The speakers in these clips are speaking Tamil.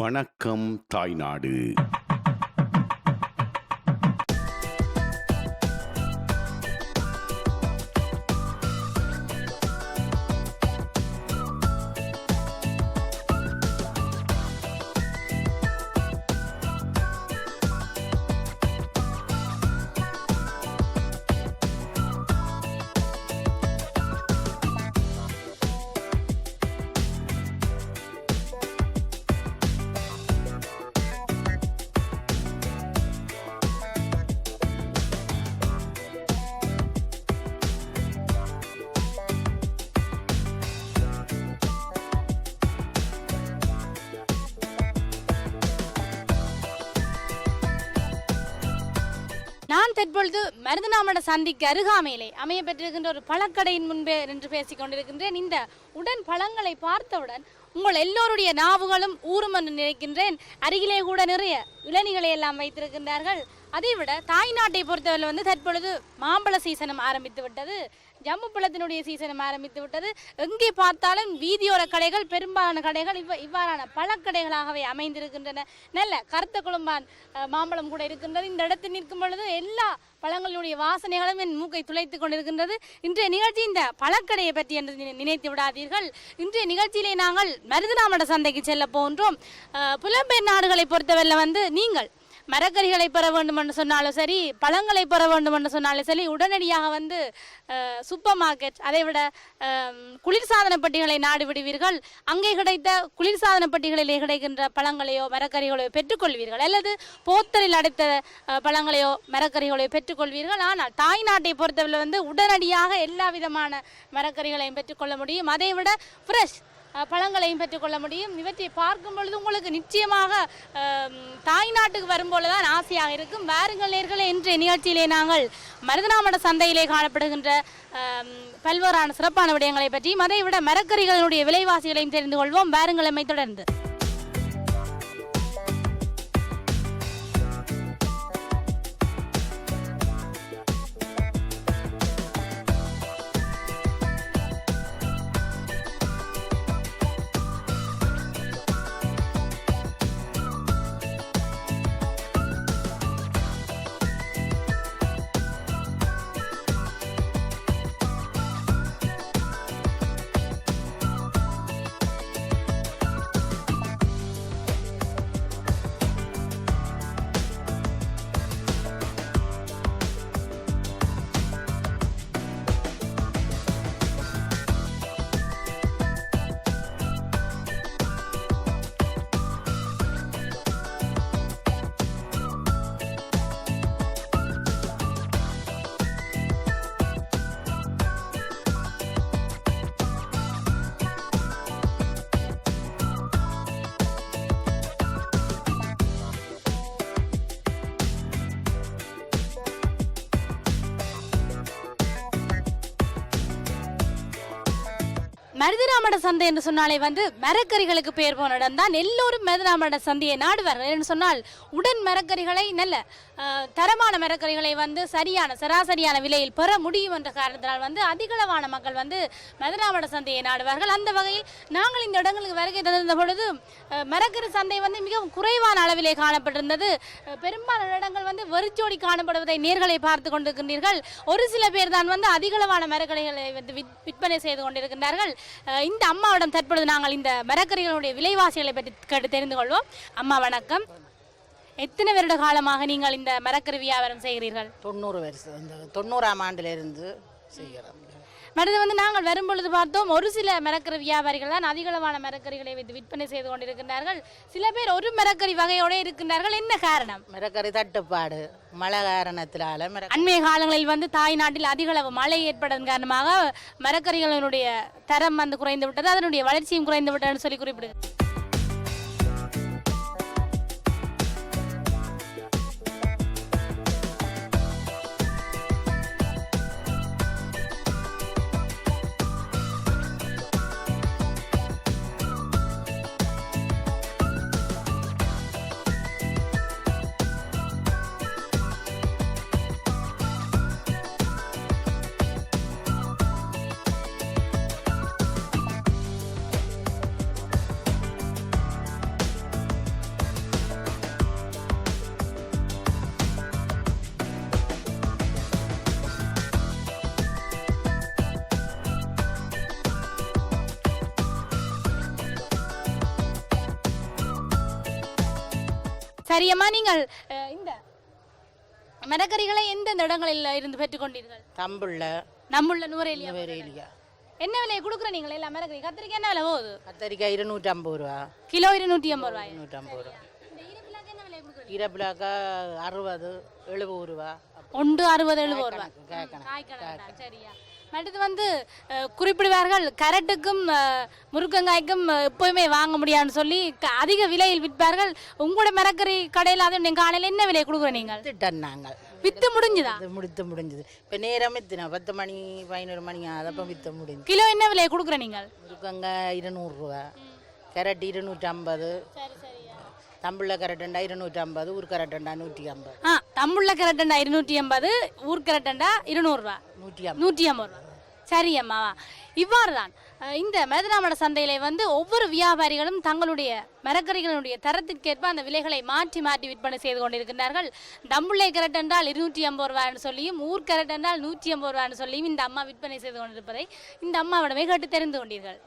வணக்கம் தாய்நாடு. நான் தற்பொழுது மருதநாமட சந்திக்கு அருகாமையிலே அமைய பெற்றிருக்கின்ற ஒரு பழக்கடையின் முன்பே நின்று பேசிக் கொண்டிருக்கின்றேன். இந்த உடன் பழங்களை பார்த்தவுடன் உங்கள் எல்லோருடைய நாவுகளும் ஊறும் என்று நினைக்கின்றேன். அருகிலே கூட நிறைய இளநிகளை எல்லாம் வைத்திருக்கின்றார்கள். அதைவிட தாய்நாட்டை பொறுத்தவரை தற்பொழுது மாம்பழ சீசனம் ஆரம்பித்து விட்டது, ஜம்மு பழத்தினுடைய சீசனம் ஆரம்பித்து விட்டது. எங்கே பார்த்தாலும் வீதியோர கடைகள், பெரும்பாலான கடைகள் இவ்வாறான பழக்கடைகளாகவே அமைந்திருக்கின்றன. நல்ல கருத்த குழம்பான் மாம்பழம் கூட இருக்கின்றது. இந்த இடத்தில் நிற்கும் பொழுது எல்லா பழங்களுடைய வாசனைகளும் என் மூக்கை துளைத்து கொண்டிருக்கின்றது. இன்றைய நிகழ்ச்சி இந்த பழக்கடையை பற்றி என்று நினைத்து விடாதீர்கள். இன்றைய நிகழ்ச்சியிலே நாங்கள் மருதநாமட சந்தைக்கு செல்ல போன்றோம். புலம்பெயர் நாடுகளை பொறுத்தவரை நீங்கள் மரக்கறிகளை பெற வேண்டும் என்று சொன்னாலும் சரி, பழங்களை பெற வேண்டும் என்று சொன்னாலும் சரி, உடனடியாக சூப்பர் மார்க்கெட், அதைவிட குளிர்சாதன பெட்டிகளை நாடு விடுவீர்கள். அங்கே கிடைத்த குளிர்சாதன பெட்டிகளிலே கிடைக்கின்ற பழங்களையோ மரக்கறிகளையோ பெற்றுக்கொள்வீர்கள், அல்லது போத்தலில் அடைத்த பழங்களையோ மரக்கறிகளையோ பெற்றுக்கொள்வீர்கள். ஆனால் தாய்நாட்டை பொறுத்தவரை உடனடியாக எல்லா விதமான மரக்கறிகளையும் பெற்றுக்கொள்ள முடியும். அதைவிட ஃப்ரெஷ் பழங்களையும் பெற்றுக்கொள்ள முடியும். இவற்றை பார்க்கும் பொழுது உங்களுக்கு நிச்சயமாக தாய்நாட்டுக்கு வரும்போதுதான் ஆசையாக இருக்கும். வாருங்கள் நேயர்களே, இன்றைய நிகழ்ச்சியிலே நாங்கள் மருதநாமட சந்தையிலே காணப்படுகின்ற பல்வேறான சிறப்பான விடயங்களை பற்றியும் அதைவிட மரக்கறிகளுடைய விலைவாசிகளையும் தெரிந்து கொள்வோம். வாருங்கள் எம்மை தொடர்ந்து. மருதநாமட சந்தை என்று சொன்னாலே மரக்கறிகளுக்கு பெயர் போன இடம் தான். எல்லோரும் மருதநாமட சந்தையை நாடுவார்கள் என்று சொன்னால் உடன் மரக்கறிகளை, நல்ல தரமான மரக்கறிகளை சரியான சராசரியான விலையில் பெற முடியும் என்ற காரணத்தினால் அதிகளவான மக்கள் மருதநாமட சந்தையை நாடுவார்கள். அந்த வகையில் நாங்கள் இந்த இடங்களுக்கு வருகை தந்திருந்த பொழுது மரக்கறி சந்தை மிகவும் குறைவான அளவிலே காணப்பட்டிருந்தது. பெரும்பாலான இடங்கள் வெறிச்சோடி காணப்படுவதை நேர்களை பார்த்து கொண்டிருக்கின்றீர்கள். ஒரு சில பேர் தான் அதிகளவான மரக்கறிகளை விற்பனை செய்து கொண்டிருக்கின்றார்கள். இந்த அம்மாவிடம் தற்பொழுது நாங்கள் இந்த மரக்கறிகளுடைய விலைவாசிகளை பற்றி கேட்டு தெரிந்து கொள்வோம். அம்மா வணக்கம். எத்தனை வருட காலமாக நீங்கள் இந்த மரக்கறி வியாபாரம் செய்கிறீர்கள்? 90 வருஷம். இந்த 90ஆம் ஆண்டிலிருந்து செய்கிறோம். மருது நாங்கள் வரும்பொழுது பார்த்தோம், ஒரு சில மரக்கறி வியாபாரிகள் தான் அதிகளவான மரக்கறிகளை விற்பனை செய்து கொண்டிருக்கின்றார்கள். சில பேர் ஒரு மரக்கறி வகையோடு இருக்கின்றார்கள். என்ன காரணம்? மரக்கறி தட்டுப்பாடு, மழை காரணத்தினால. அண்மைய காலங்களில் தாய்நாட்டில் அதிகளவு மழை ஏற்படுவதன் காரணமாக மரக்கறிகளினுடைய தரம் குறைந்து விட்டது, அதனுடைய வளர்ச்சியும் குறைந்து விட்டதுன்னு சொல்லி குறிப்பிடுகிறது. சரியம்மா, நீங்கள் இந்த மரக்கறிகளை எந்தெந்த இடங்களில் இருந்து பெற்றுக்கொண்டீர்கள்? நம்முள்ள நுவரேலியா. என்ன விலையை கொடுக்குற நீங்கள் எல்லாம் மரக்கறி? கத்திரிக்காய் என்ன விலை போகுது? கத்திரிக்காய் 250 ரூபா, கிலோ 250 ரூபாய். 250 ரூபா. ஈரப்பிளாக்கா 60 70 ரூபா, ஒன்று 60 70 ரூபா. சரியா. அடுத்து வந்து குறிப்பிடுவார்கள் கரட்டுக்கும் முருங்கங்காய்க்கும் எப்போயுமே வாங்க முடியாதுன்னு சொல்லி அதிக விலையில் விற்பார்கள். உங்களோட மரக்கறி கடையில் அது நீங்கள் காலையில் என்ன விலையை கொடுக்குற நீங்கள்? நாங்கள் வித்து முடிஞ்சுதா? முடிஞ்சது. இப்போ நேரம் எத்தினா 10 மணி 11 மணி அதப்போ வித்து முடிஞ்சு. கிலோ என்ன விலையை கொடுக்குற நீங்கள்? முருங்கங்காய் 200 ரூபா, கேரட் 250, தம்புள்ள கரட்டண்டா 250, ஊர் கரட்டண்டா 150. தம்புள்ள கரட்டண்டா 250, ஊர் கரட்டண்டா 200 ரூபா, 150 ரூபா. சரி அம்மாவா. இவ்வாறு தான் இந்த மருதனாமட சந்தையிலே வந்து ஒவ்வொரு வியாபாரிகளும் தங்களுடைய மரக்கறிகளுடைய தரத்திற்கேற்ப அந்த விலைகளை மாற்றி மாற்றி விற்பனை செய்து கொண்டிருக்கின்றார்கள். தம்புள்ளை கரட் என்றால் 250 ரூபான்னு சொல்லியும், ஊர் கரட் என்றால் 150 ரூபான்னு சொல்லியும் இந்த அம்மா விற்பனை செய்து கொண்டிருப்பதை இந்த அம்மாவிடமே கேட்டு தெரிந்து கொண்டீர்கள்.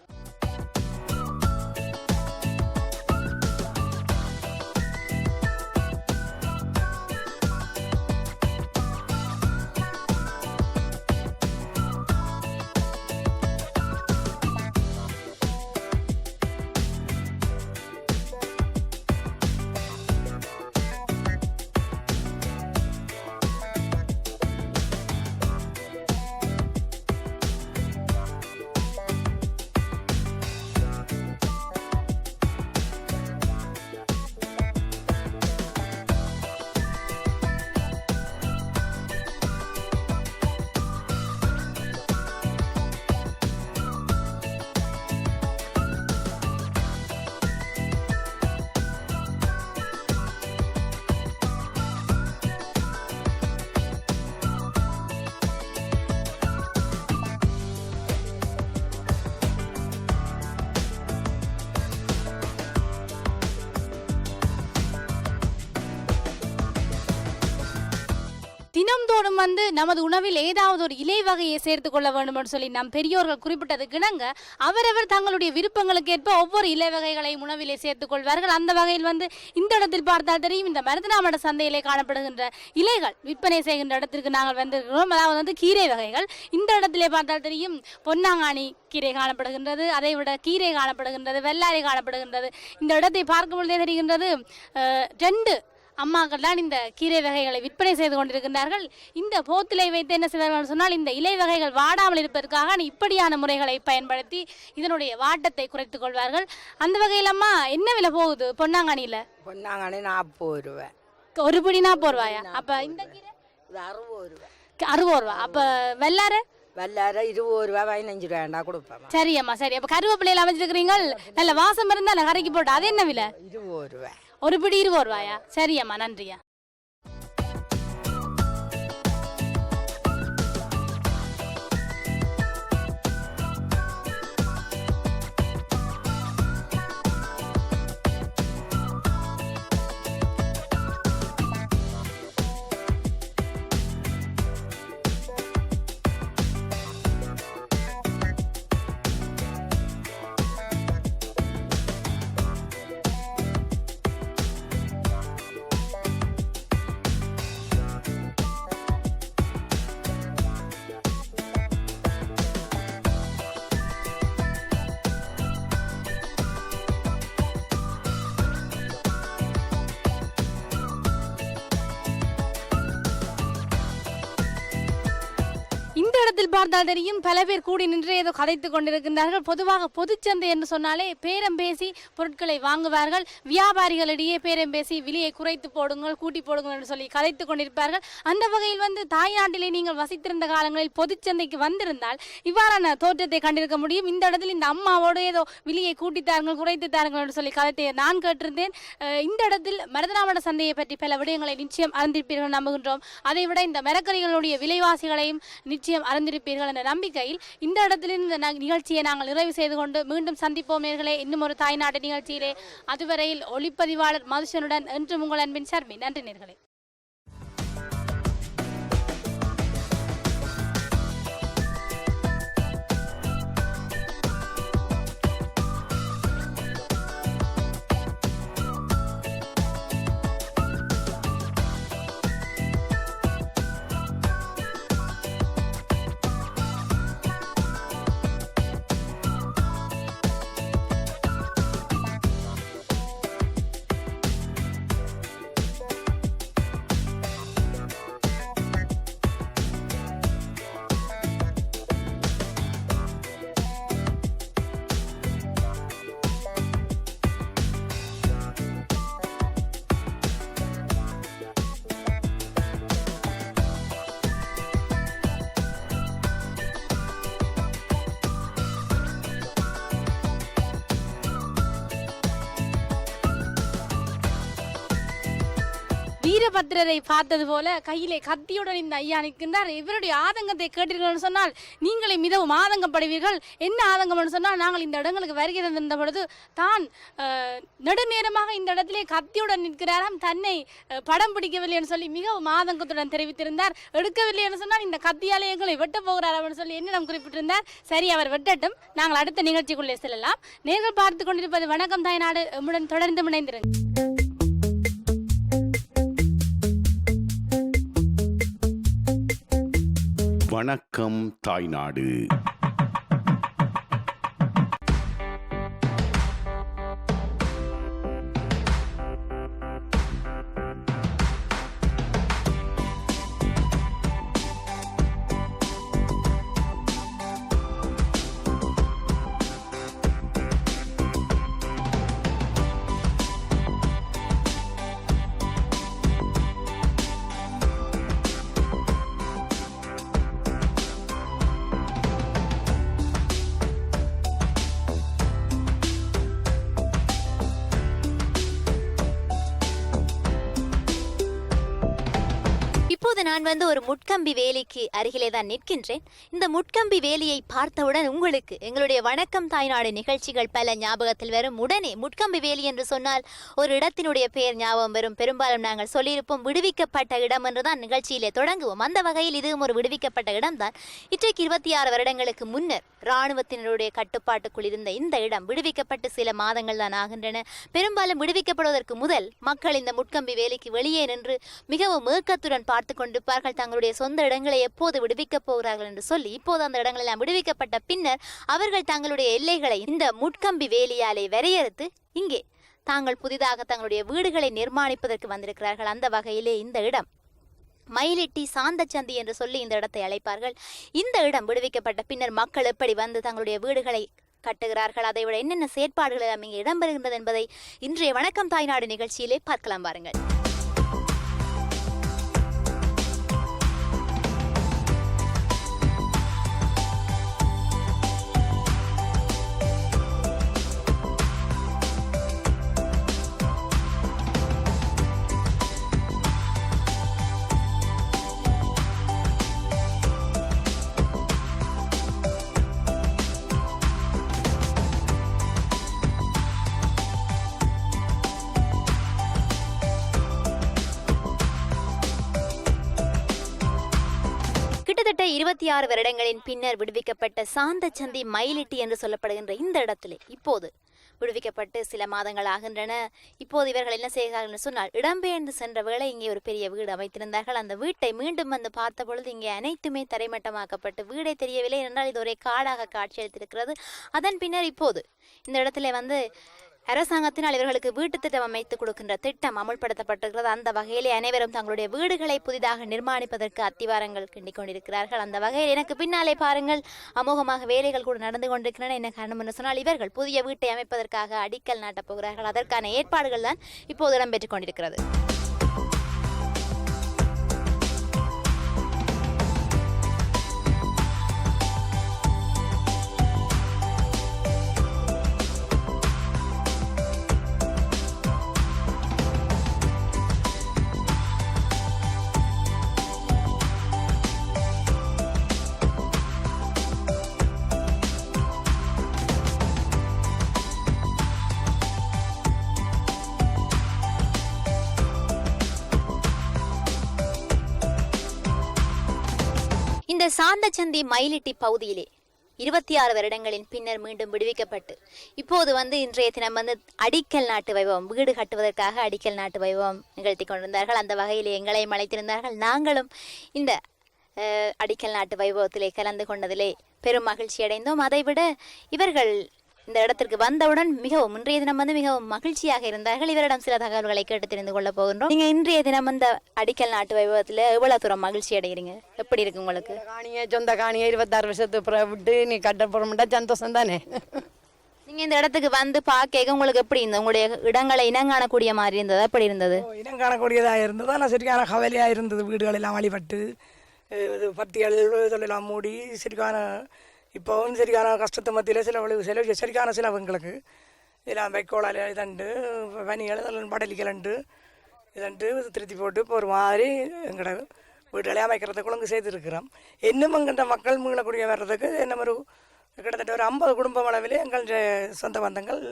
தினம்தோறும் வந்து நமது உணவில் ஏதாவது ஒரு இலை வகையை சேர்த்து கொள்ள வேண்டும் என்று சொல்லி நம் பெரியோர்கள் குறிப்பிட்டதுக்கு இணங்க அவரவர் தங்களுடைய விருப்பங்களுக்கு ஏற்ப ஒவ்வொரு இலை வகைகளையும் உணவிலே சேர்த்துக் கொள்வார்கள். அந்த வகையில் வந்து இந்த இடத்தில் பார்த்தால் தெரியும், இந்த மருதனாமட சந்தையிலே காணப்படுகின்ற இலைகள் விற்பனை செய்கின்ற இடத்திற்கு நாங்கள் வந்திருக்கிறோம். அதாவது வந்து கீரை வகைகள். இந்த இடத்திலே பார்த்தால் தெரியும், பொன்னாங்கானி கீரை காணப்படுகின்றது, அதை விட கீரை காணப்படுகின்றது, வெள்ளாரை காணப்படுகின்றது. இந்த இடத்தை பார்க்கும் பொழுதே தெரிகின்றது 2 அம்மாக்கள் தான் இந்த கீரை வகைகளை விற்பனை செய்து கொண்டிருக்கின்றார்கள். இந்த போத்திலை வைத்து என்ன செய்வார்கள் சொன்னால், இந்த இலை வகைகள் வாடாமல் இருப்பதற்காக இப்படியான முறைகளை பயன்படுத்தி இதனுடைய வாட்டத்தை குறைத்துக் கொள்வார்கள். அந்த வகையில் அம்மா என்ன விலை போகுது பொன்னாங்கானியில்? பொன்னாங்கானி 40 ரூபா, ஒரு பிடி 40 ரூபாயா? அப்ப இந்த கீரை 60 ரூபா. 60 ரூபா. அப்ப வெள்ளாரை 20 ரூபா 15 ரூபா கொடுப்பேன். சரி அம்மா, சரி. அப்ப கருவேப்பிலையில அமைச்சிருக்கிறீங்க, நல்ல வாசம் இருந்தா கரைக்கு போட்டு அது என்ன விலை? 20 ரூபா. ஒரு பிடி 20 ரூபாயா? சரி அம்மா, நன்றியா. இந்த இடத்தில் பார்த்தால் தெரியும், பல பேர் கூடி நின்று ஏதோ கதைத்து கொண்டிருக்கின்றார்கள். பொதுவாக பொதுச்சந்தை என்று சொன்னாலே பேரம் பேசி பொருட்களை வாங்குவார்கள். வியாபாரிகளிடையே பேரம் பேசி விலையை குறைத்து போடுங்கள், கூட்டி போடுங்கள் என்று சொல்லி கதைத்து கொண்டிருப்பார்கள். அந்த வகையில் வந்து தாய்நாட்டிலே நீங்கள் வசித்திருந்த காலங்களில் பொதுச்சந்தைக்கு வந்திருந்தால் இவ்வாறான தோற்றத்தை கண்டிருக்க முடியும். இந்த இடத்தில் இந்த அம்மாவோடு ஏதோ விலையை கூட்டித்தார்கள், குறைத்து தாருங்கள் என்று சொல்லி கதைத்தை நான் கேட்டிருந்தேன். இந்த இடத்தில் மருதனாமட சந்தையை பற்றி பல விடயங்களை நிச்சயம் அறிந்திருப்பீர்கள் நம்புகின்றோம். அதைவிட இந்த மரக்கறிகளுடைய விலைவாசிகளையும் நிச்சயம் அறிந்திருப்பீர்கள் என்ற நம்பிக்கையில் இந்த இடத்திலிருந்து இந்த நிகழ்ச்சியை நாங்கள் நிறைவு செய்து கொண்டு மீண்டும் சந்திப்போம் நேயர்களே, இன்னும் ஒரு தாய்நாட்டு நிகழ்ச்சியிலே. அதுவரையில் ஒளிப்பதிவாளர் மதுஷனுடன் என்று உங்கள் அன்பின் ஷர்மி. நன்றி நேயர்களே. வீரபத்ரரை பார்த்தது போல கையிலே கத்தியுடன் இந்த ஐயா நிற்கின்றார். இவருடைய ஆதங்கத்தை கேட்டீர்கள் சொன்னால் நீங்களே மிகவும் ஆதங்கப்படுவீர்கள். என்ன ஆதங்கம்னு சொன்னால், நாங்கள் இந்த இடங்களுக்கு வருகை தந்திருந்த பொழுது தான் நெடுநேரமாக இந்த இடத்திலே கத்தியுடன் நிற்கிறாராம். தன்னை படம் பிடிக்கவில்லை என்று சொல்லி மிகவும் ஆதங்கத்துடன் தெரிவித்திருந்தார். எடுக்கவில்லை என்று சொன்னால் இந்த கத்தியாலே எங்களை வெட்ட போகிறார் என்று சொல்லி என்னிடம் குறிப்பிட்டிருந்தார். சரி, அவர் வெட்டட்டும், நாங்கள் அடுத்த நிகழ்ச்சிக்குள்ளே செல்லலாம். நேர்கள் பார்த்து கொண்டிருப்பது வணக்கம் தாய்நாடு. எம்முடன் தொடர்ந்து இணைந்திருங்க. வணக்கம் தாய்நாடு. இப்போது நான் ஒரு முட்கம்பி வேலிக்கு அருகிலே தான் நிற்கின்றேன். இந்த முட்கம்பி வேலியை பார்த்தவுடன் உங்களுக்கு எங்களுடைய வணக்கம் தாய்நாடு நிகழ்ச்சிகள் பல ஞாபகத்தில் வரும். உடனே முட்கம்பி வேலி என்று சொன்னால் ஒரு இடத்தினுடைய பெயர் ஞாபகம் வரும். பெரும்பாலும் நாங்கள் சொல்லியிருப்போம் விடுவிக்கப்பட்ட இடம் என்றுதான் நிகழ்ச்சியிலே தொடங்குவோம். அந்த வகையில் இதுவும் ஒரு விடுவிக்கப்பட்ட இடம்தான். இன்றைக்கு 26 வருடங்களுக்கு முன்னர் இராணுவத்தினருடைய கட்டுப்பாட்டுக்குள் இருந்த இந்த இடம் விடுவிக்கப்பட்டு சில மாதங்கள் தான் ஆகின்றன. பெரும்பாலும் விடுவிக்கப்படுவதற்கு முதல் மக்கள் இந்த முட்கம்பி வேலிக்கு வெளியே நின்று மிகவும் ஏக்கத்துடன் பார்த்து கொண்டிருப்பார்கள். தங்களுடைய சொந்த இடங்களை எப்போது விடுவிக்கப் போகிறார்கள் என்று சொல்லி. இப்போது அந்த இடங்கள் எல்லாம் விடுவிக்கப்பட்ட பின்னர் அவர்கள் தங்களுடைய எல்லைகளை இந்த முட்கம்பி வேலியாலே வரையறுத்து இங்கே தாங்கள் புதிதாக தங்களுடைய வீடுகளை நிர்மாணிப்பதற்கு வந்திருக்கிறார்கள். அந்த வகையிலே இந்த இடம் மயிலிட்டி சாந்தச்சந்தி என்று சொல்லி இந்த இடத்தை அழைப்பார்கள். இந்த இடம் விடுவிக்கப்பட்ட பின்னர் மக்கள் எப்படி வந்து தங்களுடைய வீடுகளை கட்டுகிறார்கள், அதை விட என்னென்ன செயற்பாடுகள் எல்லாம் இங்கே இடம்பெறுகின்றது என்பதை இன்றைய வணக்கம் தாய்நாடு நிகழ்ச்சியிலே பார்க்கலாம் பாருங்கள். கிட்டத்தட்ட 26 வருடங்களின் பின்னர் விடுவிக்கப்பட்ட சாந்தச்சந்தி மயிலிட்டி என்று சொல்லப்படுகின்ற இந்த இடத்திலே இப்போது விடுவிக்கப்பட்டு சில மாதங்கள் ஆகின்றன. இப்போது இவர்கள் என்ன செய்கிறார்கள் என்று சொன்னால், இடம்பெயர்ந்து சென்ற வேளை இங்கே ஒரு பெரிய வீடு அமைத்திருந்தார்கள். அந்த வீட்டை மீண்டும் வந்து பார்த்த பொழுது இங்கே அனைத்துமே தரைமட்டமாக்கப்பட்டு வீடே தெரியவில்லை என்றால் இது ஒரே காடாக காட்சியளித்திருக்கிறது. அதன் பின்னர் இப்போது இந்த இடத்துல அரசாங்கத்தினால் இவர்களுக்கு வீட்டு திட்டம் அமைத்து கொடுக்கின்ற திட்டம் அமுல்படுத்தப்பட்டிருக்கிறது. அந்த வகையிலே அனைவரும் தங்களுடைய வீடுகளை புதிதாக நிர்மாணிப்பதற்கு அத்திவாரங்கள் கிண்டிக் கொண்டிருக்கிறார்கள். அந்த வகையில் எனக்கு பின்னாலே பாருங்கள் அமோகமாக வேலைகள் கூட நடந்து கொண்டிருக்கின்றன. என்ன காரணம் என்று சொன்னால், இவர்கள் புதிய வீட்டை அமைப்பதற்காக அடிக்கல் நாட்டப் போகிறார்கள். அதற்கான ஏற்பாடுகள் தான் இப்போது இடம்பெற்றுக் கொண்டிருக்கிறது. இந்த சாந்தச்சந்தி மயிலிட்டி பகுதியிலே 26 வருடங்களின் பின்னர் மீண்டும் விடுவிக்கப்பட்டு இப்போது இன்றைய தினம் அடிக்கல் நாட்டு வைபவம், வீடு கட்டுவதற்காக அடிக்கல் நாட்டு வைபவம் நிகழ்த்தி கொண்டிருந்தார்கள். அந்த வகையில் எங்களையும் அழைத்திருந்தார்கள். நாங்களும் இந்த அடிக்கல் நாட்டு வைபவத்திலே கலந்து கொண்டதிலே பெரும் மகிழ்ச்சி அடைந்தோம். அதைவிட இவர்கள் இந்த இடத்திற்கு வந்தவுடன் மிகவும் இன்றைய தினம் மிகவும் மகிழ்ச்சியாக இருந்தார்கள். இவரிடம் சில தகவல்களை கேட்டு தெரிந்து கொள்ள போகின்றோம். நீங்க இன்றைய தினம் இந்த அடிக்கல் நாட்டு வைபவத்தில் எவ்வளவு தூரம் மகிழ்ச்சி அடைகிறீங்க? எப்படி இருக்கு உங்களுக்கு? காணியை சொந்த காணியை 26 வருஷத்துக்கு விட்டு நீ கட்ட போறோம்டா சந்தோஷம் தானே. நீங்க இந்த இடத்துக்கு வந்து பார்க்க உங்களுக்கு எப்படி இருந்தது? உங்களுடைய இடங்களை இனங்காணக்கூடிய மாதிரி இருந்தது? எப்படி இருந்தது? இனங்காணக்கூடியதாக இருந்தது. ஆனால் சரியான கவலையாக இருந்தது. வீடுகள் எல்லாம் வழிபட்டு பத்திகள் இதெல்லாம் மூடி சரிக்கான இப்போவும் சரிக்கான கஷ்டத்தை மத்தியில் சரிக்கான செலவு எங்களுக்கு இதெல்லாம் வைக்கோளால் இதண்டு பனிகள் இதெல்லாம் படலிக்கலண்டு இதன்ட்டு திருத்தி போட்டு இப்போ ஒரு மாதிரி எங்களோட வீடுகளே அமைக்கிறதுக்கு ஒழுங்கு செய்திருக்கிறோம். இன்னும் எங்கள்கிட்ட மக்கள் மீளக்கூடிய வர்றதுக்கு இன்னும் ஒரு கிட்டத்தட்ட ஒரு 50 குடும்பம் அளவிலே எங்களுடைய சொந்த பந்தங்கள்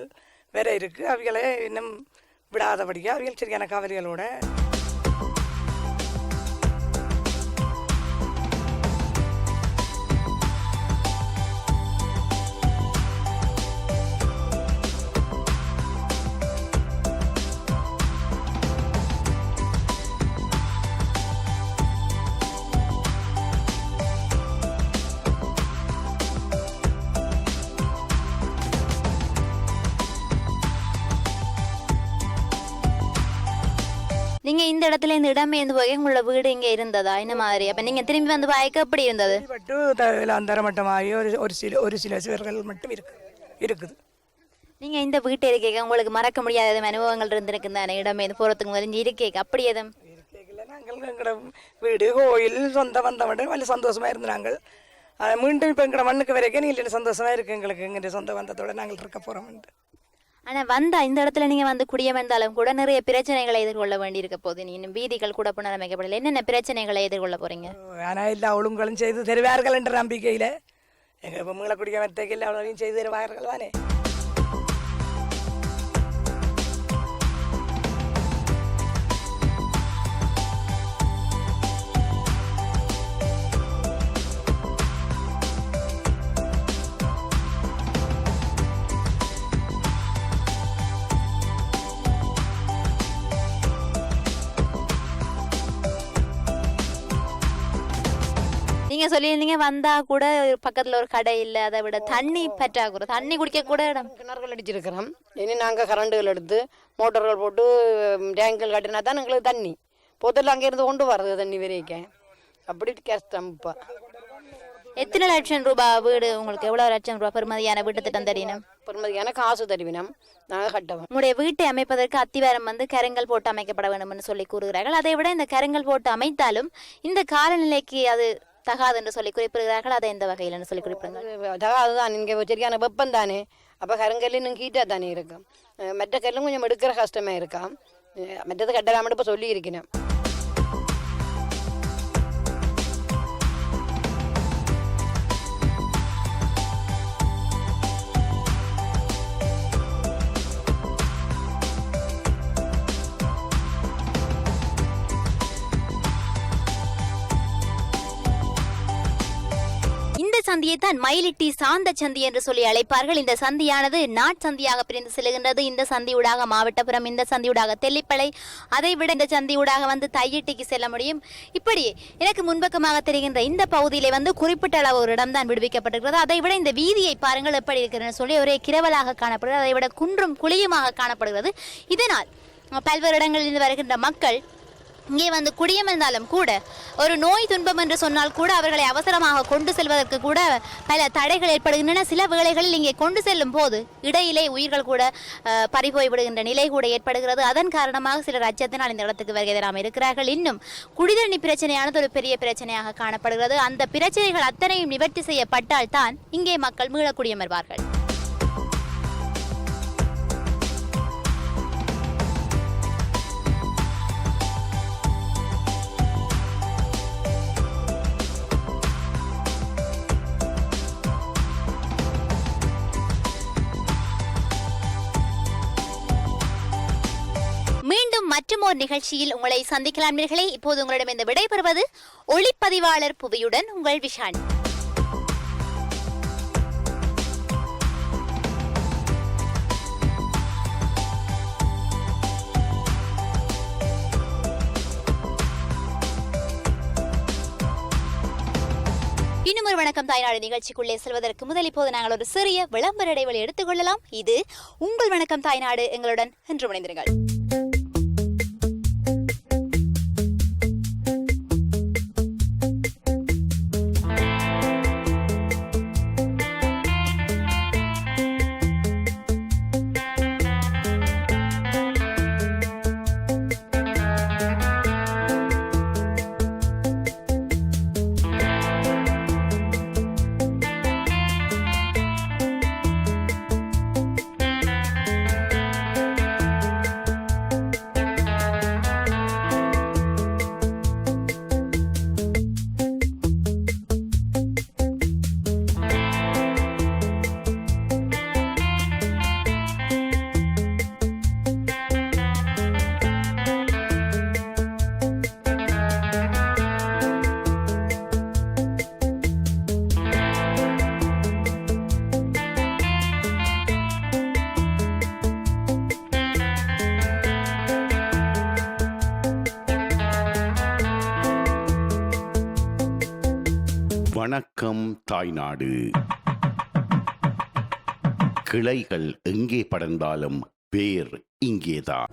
வேற இருக்குது. அவைகளை இன்னும் விடாதபடியாக அவைகள் சரியான கவலைகளோட நீங்க இந்த இடத்துல இந்த இடமேந்து போய் உங்களோட வீடு இங்க இருந்ததா என்ன மாதிரி? அப்ப நீங்க திரும்பி வந்து பாய்க்க எப்படி இருந்தது? பட்டு அந்தரமட்டமாகி ஒரு சில சிவர்கள் மட்டும் இருக்குது. நீங்க இந்த வீட்டை இருக்கேக்க உங்களுக்கு மறக்க முடியாத அனுபவங்கள் இருந்திருக்கு தானே? இடமேந்து போறதுக்கு முதல் இருக்கேக்க அப்படி எதுவும் நாங்கள் எங்களோட வீடு கோயில் சொந்த பந்தம் வலி சந்தோஷமா இருந்து நாங்கள் மீண்டும் இப்போ எங்களோட மண்ணுக்கு வரைக்கும் நீங்கள் சந்தோஷமா இருக்கு எங்களுக்கு எங்களுடைய சொந்த பந்தத்தோட நாங்கள் இருக்க போறோம். ஆனா வந்தா இந்த இடத்துல நீங்க வந்து குடியமர்ந்தாலும் கூட நிறைய பிரச்சனைகளை எதிர்கொள்ள வேண்டியிருக்க போது. நீ இன்னும் வீதிகள் கூட புனரமைக்கப்படல. என்னென்ன பிரச்சனைகளை எதிர்கொள்ள போறீங்க? ஆனால் இல்லை அவளுங்களும் செய்து தருவார்கள் என்ற நம்பிக்கையில் எங்கள் இப்போ மீள குடியமர்த்தையில் அவ்வளோவையும் செய்து தருவார்கள் தானே. நீங்க சொல்லியிருந்தீங்க வந்தா கூட பக்கத்துல ஒரு கடை இல்லை, அதை விட தண்ணி பற்றாக்குறை, தண்ணி குடிக்க கூட இடம். கிணறுகள் அடிச்சிருக்கிறோம். இனி நாங்கள் கரண்டுகள் எடுத்து மோட்டர்கள் போட்டு டேங்குகள் கட்டினா தான் எங்களுக்கு தண்ணி பொதுல அங்கேருந்து கொண்டு வர்றது தண்ணி வரைக்க அப்படி கஷ்டம். இப்போ எத்தனை லட்சம் ரூபாய் வீடு உங்களுக்கு? எவ்வளவு லட்சம் ரூபாய் பெருமதியான வீட்டு திட்டம் தரணும்? பெருமதியான காசு தருவினம் நாங்கள் கட்டவும். உங்களுடைய வீட்டை அமைப்பதற்கு அத்திவாரம் வந்து கரங்கள் போட்டு அமைக்கப்பட வேண்டும் என்று சொல்லி கூறுகிறார்கள். அதை விட இந்த கரங்கள் போட்டு அமைத்தாலும் இந்த காலநிலைக்கு அது தகாது என்று சொல்லி குறிப்பிடுகிறார்கள். அதை எந்த வகையில் சொல்லி குறிப்பிடுங்க? தகாதுதான். இங்கே சரியான வெப்பம் தானே, அப்போ கருங்கல் இன்னும் ஹீட்டாக தானே இருக்கும். மற்ற கல்லும் கொஞ்சம் எடுக்கிற கஷ்டமாக இருக்காம். மற்றது கட்டலாமட்டு இப்போ சொல்லி இருக்கிறேன். சந்தியை தான் மயிலிட்டி சாந்த சந்தி என்று சொல்லி அழைப்பார்கள். இந்த சந்தியானது நாட்சந்தியாக பிரிந்து செல்கின்றது. இந்த சந்தியூடாக மாவட்டபுரம், இந்த சந்தியூடாக தெல்லிப்பளை, அதை விட இந்த சந்தியூடாக வந்து தையிட்டிக்கு செல்ல முடியும். இப்படி எனக்கு முன்பக்கமாக தெரிகின்ற இந்த பகுதியிலே வந்து குறிப்பிட்ட அளவு ஒரு இடம் தான் விடுவிக்கப்பட்டிருக்கிறது. அதை விட இந்த வீதியை பாருங்கள் எப்படி இருக்கிறது சொல்லி ஒரே கிரவலாக காணப்படுகிறது. அதை விட குன்றும் குழியுமாக காணப்படுகிறது. இதனால் பல்வேறு இடங்களில் வருகின்ற மக்கள் இங்கே வந்து குடியமர்ந்தாலும் கூட ஒரு நோய் துன்பம் என்று சொன்னால் கூட அவர்களை அவசரமாக கொண்டு செல்வதற்கு கூட பல தடைகள் ஏற்படுகின்றன. சில வேளைகளில் இங்கே கொண்டு செல்லும் போது இடையிலே உயிர்கள் கூட பறிபோய் விடுகின்ற நிலை கூட ஏற்படுகிறது. அதன் காரணமாக சிலர் அச்சத்தினால் இந்த இடத்துக்கு வருகை தராமல் இருக்கிறார்கள். இன்னும் குடிதண்ணி பிரச்சனையானது ஒரு பெரிய பிரச்சனையாக காணப்படுகிறது. அந்த பிரச்சனைகள் அத்தனையும் நிவர்த்தி செய்யப்பட்டால் தான் இங்கே மக்கள் மீள குடியமர்வார்கள். மீண்டும் மற்றுமோர் நிகழ்ச்சியில் உங்களை சந்திக்கலாம் நேயர்களே. இப்போது உங்களிடம் இந்த விடைபெறுவது ஒளிப்பதிவாளர் புவியுடன் உங்கள் விஷான். இன்னும் ஒரு வணக்கம் தாய்நாடு நிகழ்ச்சிக்குள்ளே செல்வதற்கு முதல் இப்போது நாங்கள் ஒரு சிறிய விளம்பர இடைவெளி எடுத்துக்கொள்ளலாம். இது உங்கள் வணக்கம் தாய்நாடு. எங்களுடன் இன்று இணைந்திருங்கள். வணக்கம் தாய்நாடு. கிளைகள் எங்கே படர்ந்தாலும் வேர் இங்கேதான்.